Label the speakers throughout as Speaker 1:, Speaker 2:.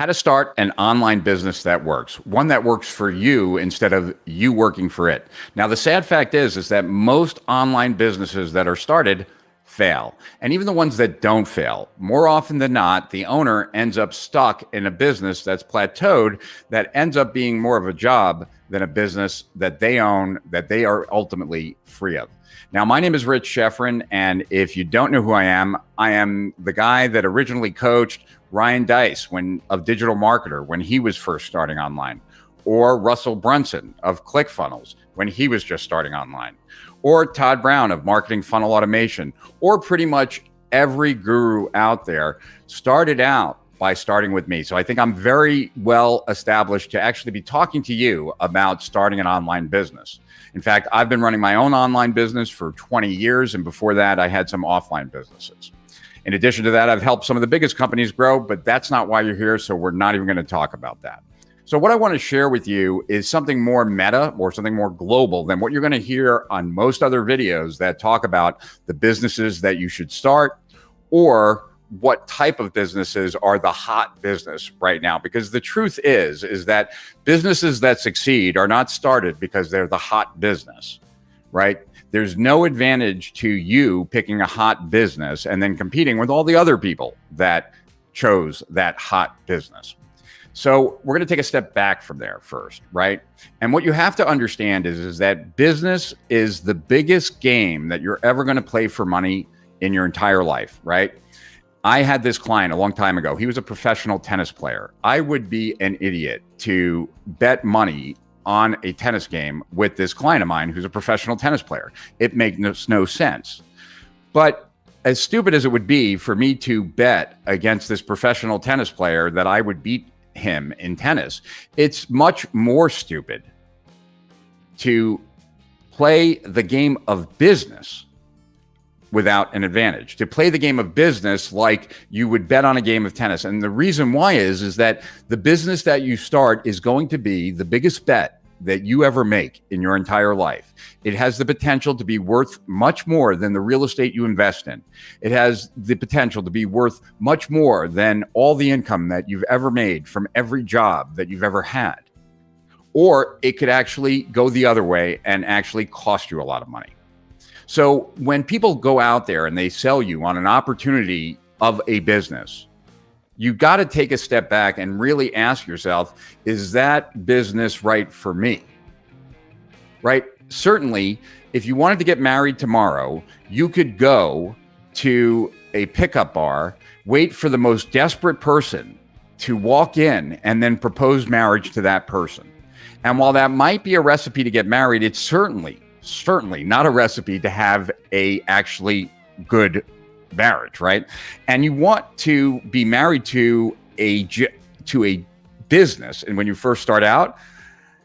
Speaker 1: How to start an online business that works, one that works for you instead of you working for it. Now, the sad fact is that most online businesses that are started fail. And even the ones that don't fail, more often than not, the owner ends up stuck in a business that's plateaued, that ends up being more of a job than a business that they own, that they are ultimately free of. Now, my name is Rich Sheffrin, and if you don't know who I am the guy that originally coached Ryan Dice of Digital Marketer when he was first starting online, or Russell Brunson of ClickFunnels when he was just starting online, or Todd Brown of Marketing Funnel Automation, or pretty much every guru out there started out by starting with me. So I think I'm very well established to actually be talking to you about starting an online business. In fact, I've been running my own online business for 20 years. And before that, I had some offline businesses. In addition to that, I've helped some of the biggest companies grow, but that's not why you're here. So we're not even going to talk about that. So what I want to share with you is something more meta or something more global than what you're going to hear on most other videos that talk about the businesses that you should start or what type of businesses are the hot business right now. Because the truth is that businesses that succeed are not started because they're the hot business, right? There's no advantage to you picking a hot business and then competing with all the other people that chose that hot business. So we're going to take a step back from there first, right? And what you have to understand is that business is the biggest game that you're ever going to play for money in your entire life, right? I had this client a long time ago. He was a professional tennis player. I would be an idiot to bet money on a tennis game with this client of mine who's a professional tennis player. It makes no sense. But as stupid as it would be for me to bet against this professional tennis player that I would beat him in tennis, it's much more stupid to play the game of business without an advantage, to play the game of business like you would bet on a game of tennis. And the reason why is that the business that you start is going to be the biggest bet that you ever make in your entire life. It has the potential to be worth much more than the real estate you invest in. It has the potential to be worth much more than all the income that you've ever made from every job that you've ever had. Or it could actually go the other way and actually cost you a lot of money. So when people go out there and they sell you on an opportunity of a business, you got to take a step back and really ask yourself, is that business right for me? Right? Certainly, if you wanted to get married tomorrow, you could go to a pickup bar, wait for the most desperate person to walk in and then propose marriage to that person. And while that might be a recipe to get married, it's certainly not a recipe to have a actually good marriage, right? And you want to be married to a business. And when you first start out,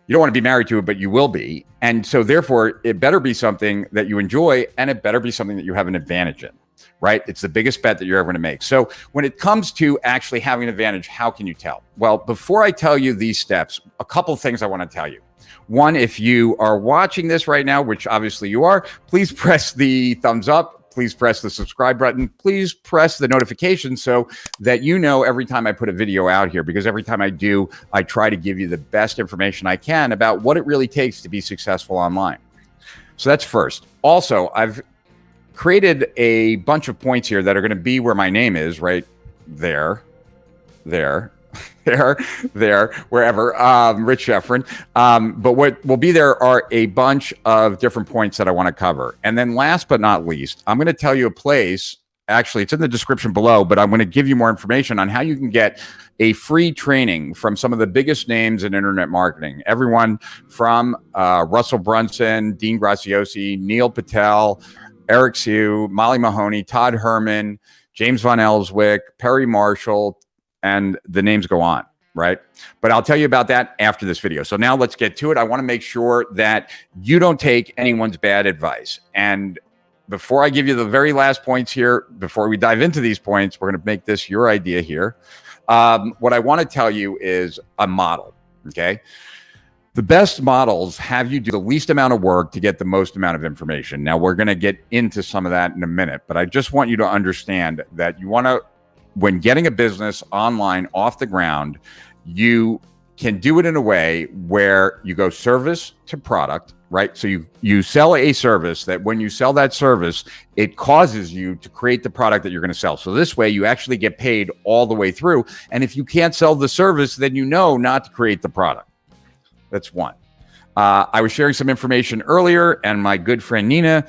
Speaker 1: you don't want to be married to it, but you will be. And so therefore, it better be something that you enjoy, and it better be something that you have an advantage in, right? It's the biggest bet that you're ever going to make. So when it comes to actually having an advantage, how can you tell? Well, before I tell you these steps, a couple of things I want to tell you. One, if you are watching this right now, which obviously you are, please press the thumbs up. Please press the subscribe button. Please press the notification so that you know every time I put a video out here, because every time I do, I try to give you the best information I can about what it really takes to be successful online. So that's first. Also, I've created a bunch of points here that are going to be where my name is, right there, wherever, Rich Sheffrin. But what will be there are a bunch of different points that I want to cover. And then last but not least, I'm going to tell you a place. Actually, it's in the description below, but I'm going to give you more information on how you can get a free training from some of the biggest names in internet marketing. Everyone from Russell Brunson, Dean Graziosi, Neil Patel, Eric Sue, Molly Mahoney, Todd Herman, James Von Ellswick, Perry Marshall, and the names go on, right? But I'll tell you about that after this video. So now let's get to it. I want to make sure that you don't take anyone's bad advice. And before I give you the very last points here, before we dive into these points, we're going to make this your idea here. What I want to tell you is a model, okay? The best models have you do the least amount of work to get the most amount of information. Now, we're going to get into some of that in a minute, but I just want you to understand that you want to when getting a business online off the ground, you can do it in a way where you go service to product, right? So you sell a service that when you sell that service, it causes you to create the product that you're going to sell. So this way you actually get paid all the way through. And if you can't sell the service, then you know not to create the product. That's one. I was sharing some information earlier, and my good friend Nina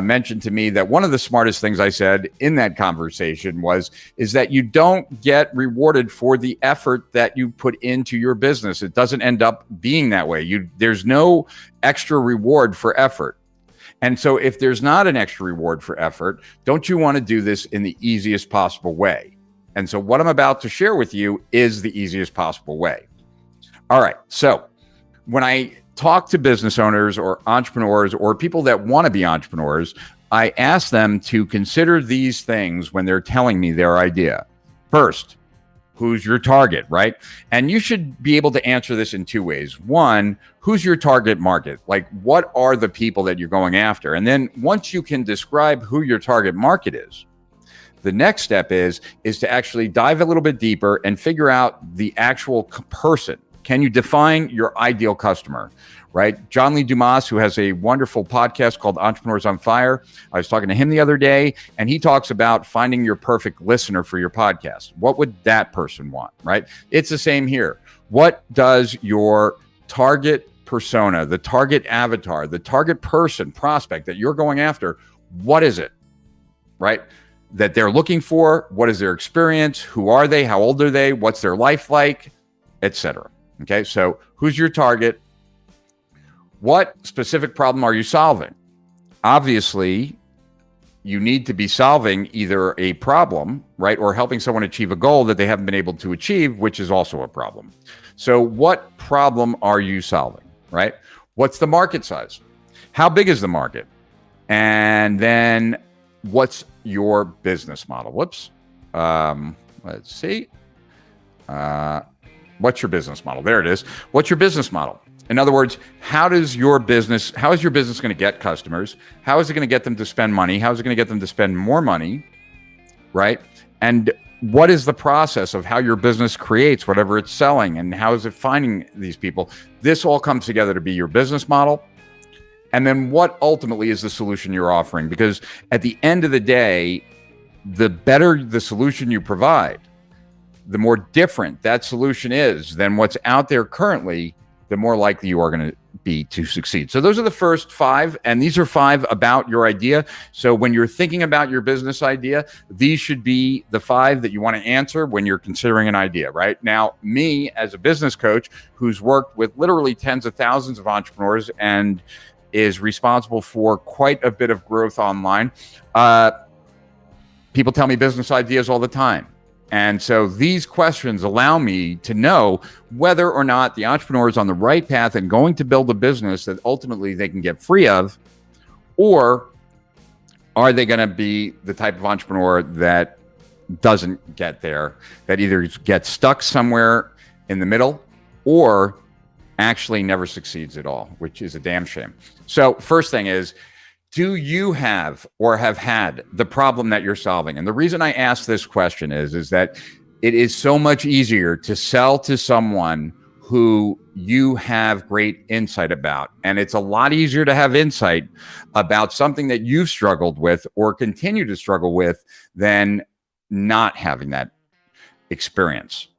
Speaker 1: mentioned to me that one of the smartest things I said in that conversation is that you don't get rewarded for the effort that you put into your business. It doesn't end up being that way. There's no extra reward for effort. And so if there's not an extra reward for effort, don't you want to do this in the easiest possible way? And so what I'm about to share with you is the easiest possible way. All right. So when I talk to business owners or entrepreneurs or people that want to be entrepreneurs, I ask them to consider these things when they're telling me their idea. First, who's your target, right? And you should be able to answer this in two ways. One, who's your target market? Like, what are the people that you're going after? And then once you can describe who your target market is, the next step is to actually dive a little bit deeper and figure out the actual person. Can you define your ideal customer, right? John Lee Dumas, who has a wonderful podcast called Entrepreneurs on Fire. I was talking to him the other day, and he talks about finding your perfect listener for your podcast. What would that person want, right? It's the same here. What does your target persona, the target avatar, the target person, prospect that you're going after, what is it, right? That they're looking for? What is their experience? Who are they? How old are they? What's their life like? Etc. Okay, so who's your target? What specific problem are you solving? Obviously, you need to be solving either a problem, right, or helping someone achieve a goal that they haven't been able to achieve, which is also a problem. So what problem are you solving, right? What's the market size? How big is the market? And then what's your business model? Whoops. Let's see. What's your business model? There it is. What's your business model? In other words, how is your business going to get customers? How is it going to get them to spend money? How is it going to get them to spend more money? Right? And what is the process of how your business creates whatever it's selling, and how is it finding these people? This all comes together to be your business model. And then what ultimately is the solution you're offering? Because at the end of the day, the better the solution you provide, the more different that solution is than what's out there currently, the more likely you are going to be to succeed. So those are the first 5, and these are 5 about your idea. So when you're thinking about your business idea, these should be the 5 that you want to answer when you're considering an idea, right? Now, me as a business coach who's worked with literally tens of thousands of entrepreneurs and is responsible for quite a bit of growth online, people tell me business ideas all the time. And so these questions allow me to know whether or not the entrepreneur is on the right path and going to build a business that ultimately they can get free of, or are they going to be the type of entrepreneur that doesn't get there, that either gets stuck somewhere in the middle or actually never succeeds at all, which is a damn shame. So first thing is, do you have or have had the problem that you're solving? And the reason I ask this question is that it is so much easier to sell to someone who you have great insight about. And it's a lot easier to have insight about something that you've struggled with or continue to struggle with than not having that experience.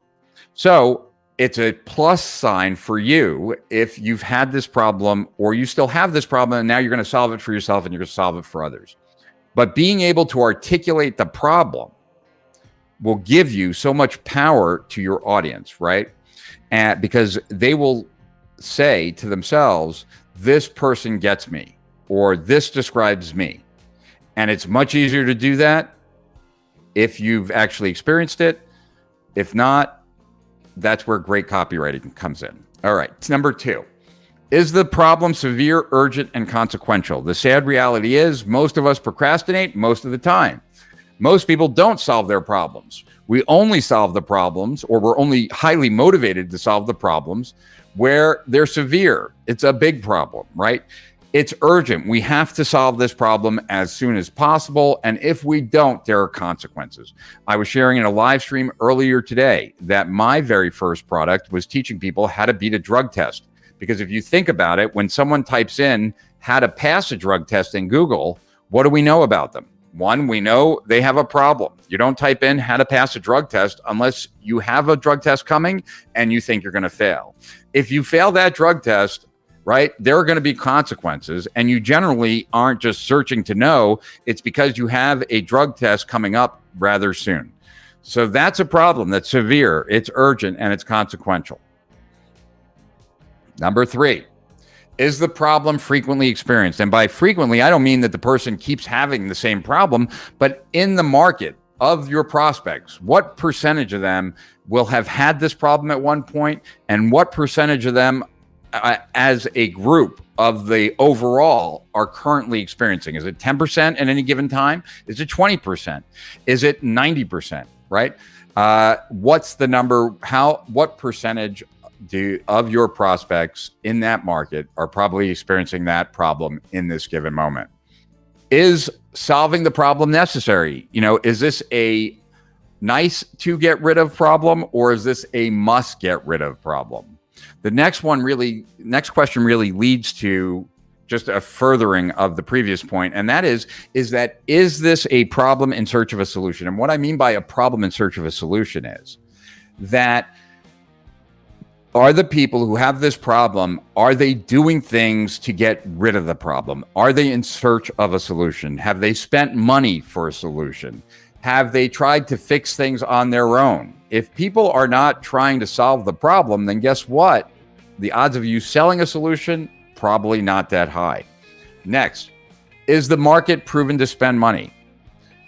Speaker 1: So it's a plus sign for you if you've had this problem or you still have this problem and now you're going to solve it for yourself and you're going to solve it for others. But being able to articulate the problem will give you so much power to your audience, right? And because they will say to themselves, this person gets me, or this describes me. And it's much easier to do that if you've actually experienced it. If not, that's where great copywriting comes in. All right. Number 2, is the problem severe, urgent, and consequential? The sad reality is most of us procrastinate most of the time. Most people don't solve their problems. We only solve the problems, or we're only highly motivated to solve the problems where they're severe. It's a big problem, right? It's urgent. We have to solve this problem as soon as possible. And if we don't, there are consequences. I was sharing in a live stream earlier today that my very first product was teaching people how to beat a drug test. Because if you think about it, when someone types in how to pass a drug test in Google, what do we know about them? One, we know they have a problem. You don't type in how to pass a drug test unless you have a drug test coming and you think you're going to fail. If you fail that drug test, right, there are going to be consequences, and you generally aren't just searching to know. It's because you have a drug test coming up rather soon. So that's a problem that's severe, it's urgent, and it's consequential. Number 3, is the problem frequently experienced? And by frequently, I don't mean that the person keeps having the same problem, but in the market of your prospects, what percentage of them will have had this problem at one point, and what percentage of them as a group of the overall are currently experiencing? Is it 10% at any given time? Is it 20%? Is it 90%, right? What's the number? What percentage of your prospects in that market are probably experiencing that problem in this given moment? Is solving the problem necessary? Is this a nice to get rid of problem, or is this a must get rid of problem? The next question really leads to just a furthering of the previous point, and that is this a problem in search of a solution? And what I mean by a problem in search of a solution is that are the people who have this problem, are they doing things to get rid of the problem? Are they in search of a solution? Have they spent money for a solution? Have they tried to fix things on their own? If people are not trying to solve the problem, then guess what? The odds of you selling a solution, probably not that high. Next, is the market proven to spend money?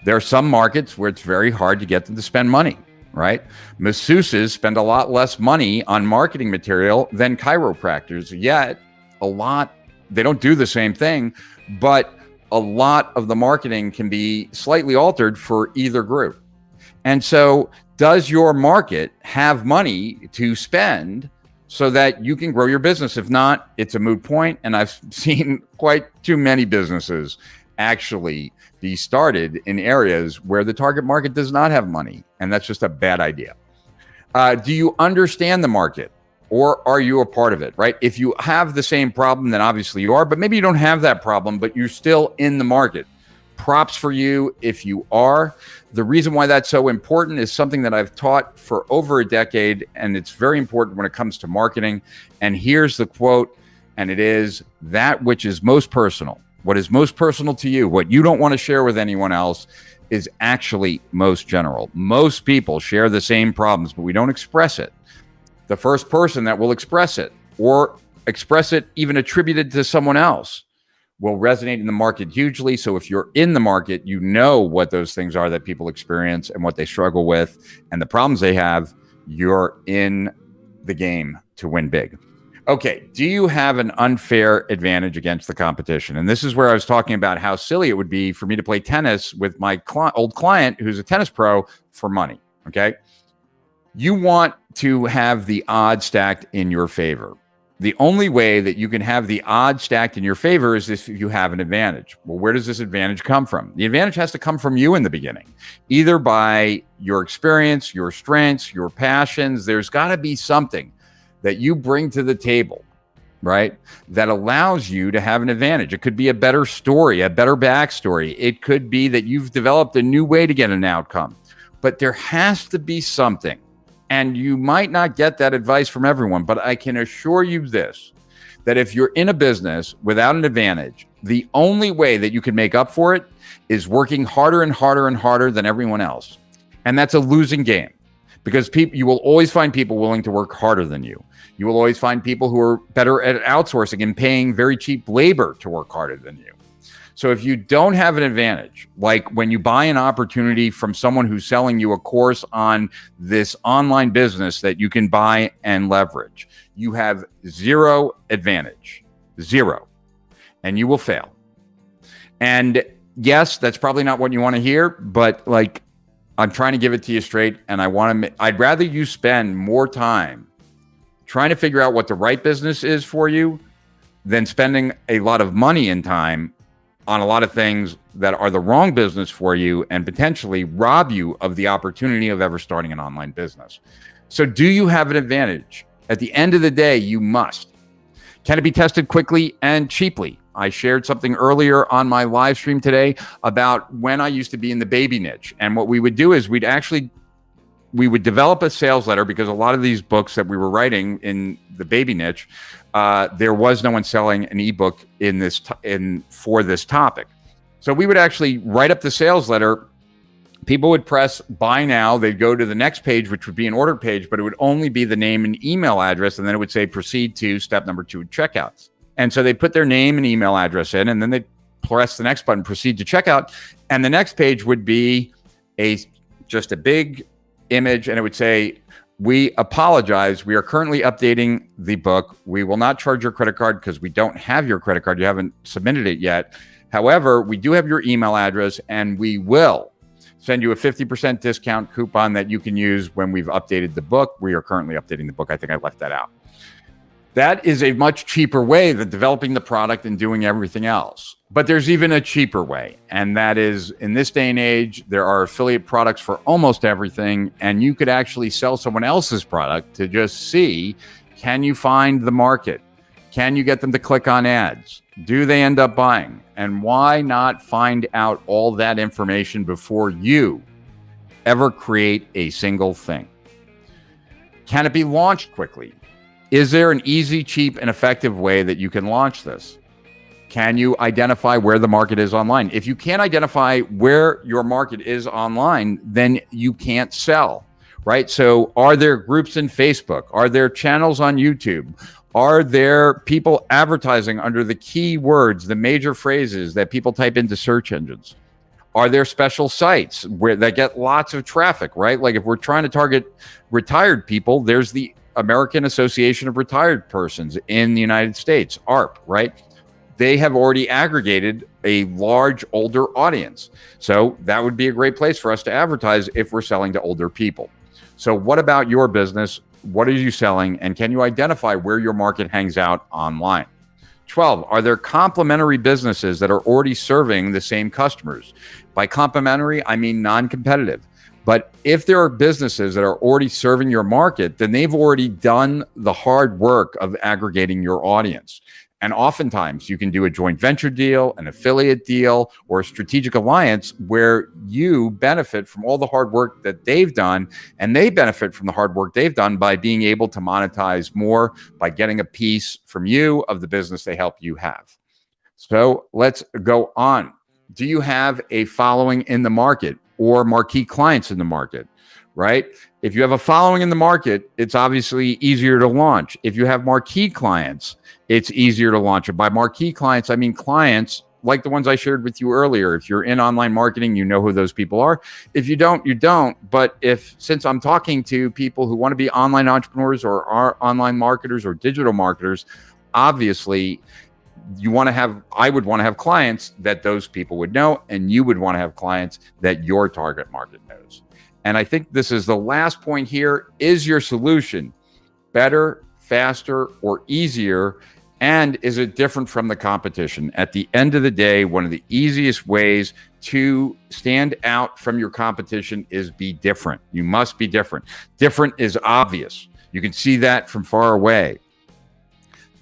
Speaker 1: There are some markets where it's very hard to get them to spend money, right? Masseuses spend a lot less money on marketing material than chiropractors, yet they don't do the same thing, but a lot of the marketing can be slightly altered for either group. And so does your market have money to spend so that you can grow your business? If not, it's a moot point. And I've seen quite too many businesses actually be started in areas where the target market does not have money. And that's just a bad idea. Do you understand the market, or are you a part of it, right? If you have the same problem, then obviously you are, but maybe you don't have that problem, but you're still in the market. Props for you if you are. The reason why that's so important is something that I've taught for over a decade, and it's very important when it comes to marketing. And here's the quote, and it is, that which is most personal, what is most personal to you, what you don't want to share with anyone else, is actually most general. Most people share the same problems, but we don't express it. The first person that will express it, or express it even attributed to someone else, will resonate in the market hugely. So if you're in the market, you know what those things are that people experience and what they struggle with and the problems they have. You're in the game to win big. Okay, do you have an unfair advantage against the competition? And this is where I was talking about how silly it would be for me to play tennis with my old client who's a tennis pro for money, okay? You want to have the odds stacked in your favor. The only way that you can have the odds stacked in your favor is if you have an advantage. Well, where does this advantage come from? The advantage has to come from you in the beginning, either by your experience, your strengths, your passions. There's got to be something that you bring to the table, right, that allows you to have an advantage. It could be a better story, a better backstory. It could be that you've developed a new way to get an outcome. But there has to be something. And you might not get that advice from everyone, but I can assure you this, that if you're in a business without an advantage, the only way that you can make up for it is working harder and harder and harder than everyone else. And that's a losing game, because you will always find people willing to work harder than you. You will always find people who are better at outsourcing and paying very cheap labor to work harder than you. So if you don't have an advantage, like when you buy an opportunity from someone who's selling you a course on this online business that you can buy and leverage, you have zero advantage, zero, and you will fail. And yes, that's probably not what you want to hear, but like, I'm trying to give it to you straight, and I'd rather you spend more time trying to figure out what the right business is for you than spending a lot of money and time on a lot of things that are the wrong business for you and potentially rob you of the opportunity of ever starting an online business. So do you have an advantage? At the end of the day, you must. Can it be tested quickly and cheaply? I shared something earlier on my live stream today about when I used to be in the baby niche. And what we would do is we would develop a sales letter, because a lot of these books that we were writing in the baby niche, there was no one selling an ebook for this topic. So we would actually write up the sales letter. People would press buy now. They'd go to the next page, which would be an order page, but it would only be the name and email address. And then it would say proceed to step number 2, checkouts. And so they put their name and email address in, and then they'd press the next button, proceed to checkout. And the next page would be just a big image, and it would say, we apologize. We are currently updating the book. We will not charge your credit card because we don't have your credit card. You haven't submitted it yet. However, we do have your email address, and we will send you a 50% discount coupon that you can use when we've updated the book. We are currently updating the book. I think I left that out. That is a much cheaper way than developing the product and doing everything else. But there's even a cheaper way. And that is, in this day and age, there are affiliate products for almost everything. And you could actually sell someone else's product to just see, can you find the market? Can you get them to click on ads? Do they end up buying? And why not find out all that information before you ever create a single thing? Can it be launched quickly? Is there an easy, cheap, and effective way that you can launch this? Can you identify where the market is online? If you can't identify where your market is online, then you can't sell, right? So are there groups in Facebook? Are there channels on YouTube? Are there people advertising under the keywords, the major phrases that people type into search engines? Are there special sites that get lots of traffic, right? Like if we're trying to target retired people, there's the American Association of Retired Persons in the United States, ARP, right? They have already aggregated a large older audience. So that would be a great place for us to advertise if we're selling to older people. So what about your business? What are you selling? And can you identify where your market hangs out online? 12, are there complementary businesses that are already serving the same customers? By complementary, I mean non-competitive. But if there are businesses that are already serving your market, then they've already done the hard work of aggregating your audience. And oftentimes you can do a joint venture deal, an affiliate deal, or a strategic alliance where you benefit from all the hard work that they've done, and they benefit from the hard work they've done by being able to monetize more by getting a piece from you of the business they help you have. So let's go on. Do you have a following in the market or marquee clients in the market, right? If you have a following in the market, it's obviously easier to launch. If you have marquee clients, it's easier to launch. And by marquee clients, I mean clients like the ones I shared with you earlier. If you're in online marketing, you know who those people are. If you don't, you don't. But since I'm talking to people who want to be online entrepreneurs or are online marketers or digital marketers, obviously I would want to have clients that those people would know, and you would want to have clients that your target market knows. And I think this is the last point here. Is your solution better, faster, or easier? And is it different from the competition? At the end of the day, one of the easiest ways to stand out from your competition is be different. You must be different. Different is obvious. You can see that from far away.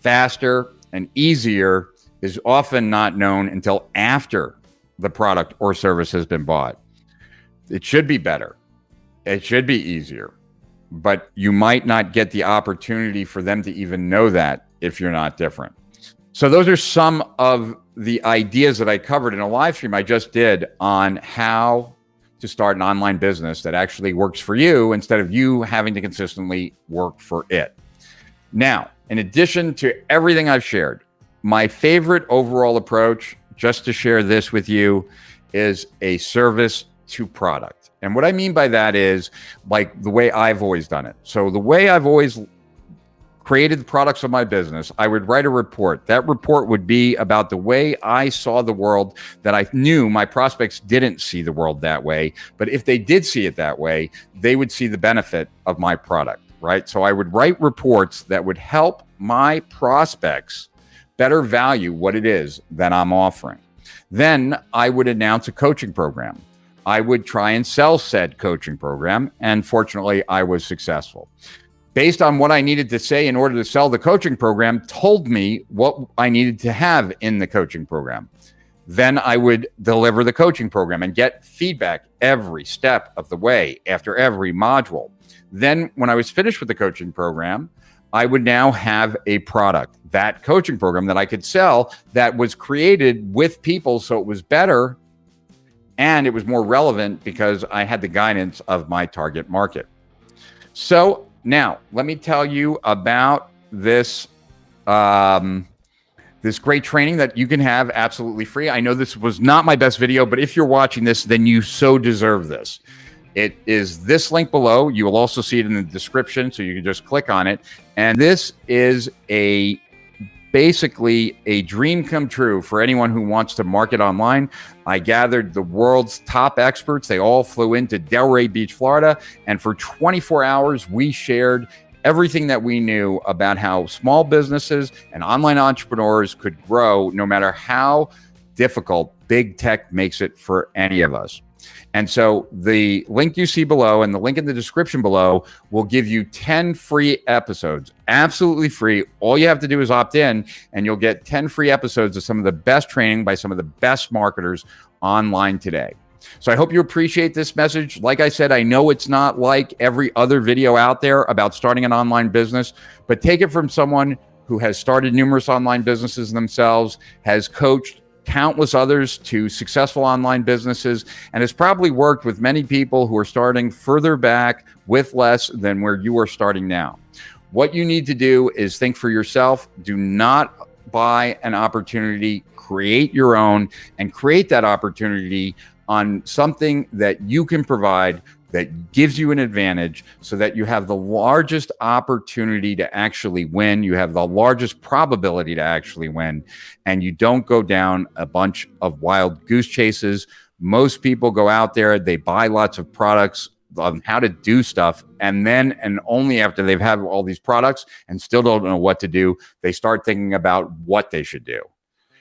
Speaker 1: Faster and easier is often not known until after the product or service has been bought. It should be better. It should be easier, but you might not get the opportunity for them to even know that if you're not different. So those are some of the ideas that I covered in a live stream I just did on how to start an online business that actually works for you instead of you having to consistently work for it. Now, in addition to everything I've shared, my favorite overall approach, just to share this with you, is a service to product. And what I mean by that is like the way I've always done it. So the way I've always created the products of my business, I would write a report. That report would be about the way I saw the world, that I knew my prospects didn't see the world that way. But if they did see it that way, they would see the benefit of my product, right? So I would write reports that would help my prospects better value what it is that I'm offering. Then I would announce a coaching program. I would try and sell said coaching program, and fortunately, I was successful. Based on what I needed to say in order to sell the coaching program, told me what I needed to have in the coaching program. Then I would deliver the coaching program and get feedback every step of the way after every module. Then when I was finished with the coaching program, I would now have a product, that coaching program that I could sell, that was created with people, so it was better and it was more relevant because I had the guidance of my target market. So now let me tell you about this this great training that you can have absolutely free. I know this was not my best video, but if you're watching this, then you so deserve this. It is this link below. You will also see it in the description, so you can just click on it. And this is basically a dream come true for anyone who wants to market online. I gathered the world's top experts. They all flew into Delray Beach, Florida. And for 24 hours, we shared everything that we knew about how small businesses and online entrepreneurs could grow no matter how difficult big tech makes it for any of us. And so the link you see below and the link in the description below will give you 10 free episodes, absolutely free. All you have to do is opt in and you'll get 10 free episodes of some of the best training by some of the best marketers online today. So I hope you appreciate this message. Like I said, I know it's not like every other video out there about starting an online business, but take it from someone who has started numerous online businesses themselves, has coached countless others to successful online businesses, and has probably worked with many people who are starting further back with less than where you are starting now. What you need to do is think for yourself. Do not buy an opportunity, create your own, and create that opportunity on something that you can provide that gives you an advantage so that you have the largest opportunity to actually win. You have the largest probability to actually win, and you don't go down a bunch of wild goose chases. Most people go out there, they buy lots of products on how to do stuff, and then and only after they've had all these products and still don't know what to do, they start thinking about what they should do.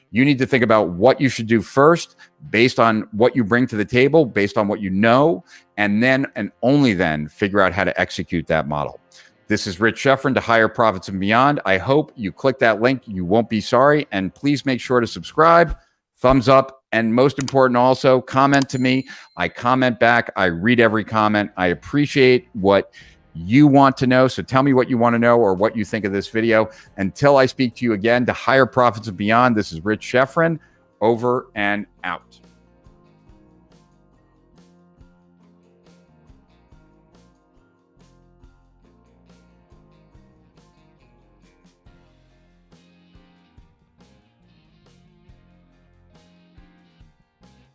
Speaker 1: You need to think about what you should do first based on what you bring to the table, based on what you know, and then and only then figure out how to execute that model. This is Rich Schefren to Higher Profits and Beyond. I hope you click that link. You won't be sorry. And please make sure to subscribe, thumbs up, and most important also, comment to me. I comment back. I read every comment. I appreciate what you want to know. So tell me what you want to know or what you think of this video. Until I speak to you again, to Higher Profits and Beyond, this is Rich Schefren, over and out.